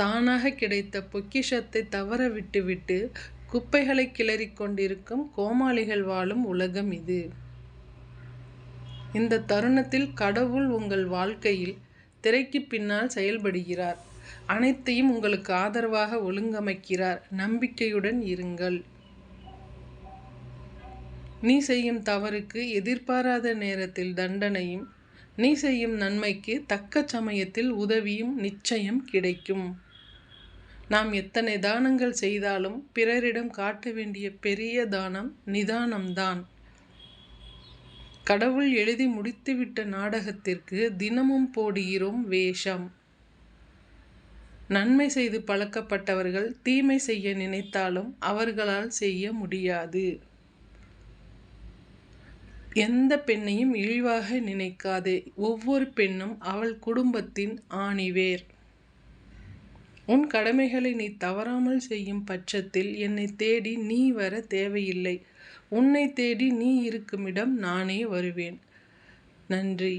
தானாக கிடைத்த பொக்கிஷத்தை தவற விட்டுவிட்டு குப்பைகளை கிளறிக் கொண்டிருக்கும் கோமாளிகள் வாழும் உலகம் இது. இந்த தருணத்தில் கடவுள் உங்கள் வாழ்க்கையில் திரைக்கு பின்னால் செயல்படுகிறார். அனைத்தையும் உங்களுக்கு ஆதரவாக ஒழுங்கமைக்கிறார். நம்பிக்கையுடன் இருங்கள். நீ செய்யும் தவறுக்கு எதிர்பாராத நேரத்தில் தண்டனையும், நீ செய்யும் நன்மைக்கு தக்க சமயத்தில் உதவியும் நிச்சயம் கிடைக்கும். நாம் எத்தனை தானங்கள் செய்தாலும் பிறரிடம் காட்ட வேண்டிய பெரிய தானம் நிதானம்தான். கடவுள் எழுதி முடித்துவிட்ட நாடகத்திற்கு தினமும் போடுகிறோம் வேஷம். நன்மை செய்து பழக்கப்பட்டவர்கள் தீமை செய்ய நினைத்தாலும் அவர்களால் செய்ய முடியாது. எந்த பெண்ணையும் இழிவாக நினைக்காதே. ஒவ்வொரு பெண்ணும் அவள் குடும்பத்தின் ஆணிவேர். உன் கடமைகளை நீ தவறாமல் செய்யும் பட்சத்தில் என்னை தேடி நீ வர தேவையில்லை. உன்னை தேடி நீ இருக்குமிடம் நானே வருவேன். நன்றி.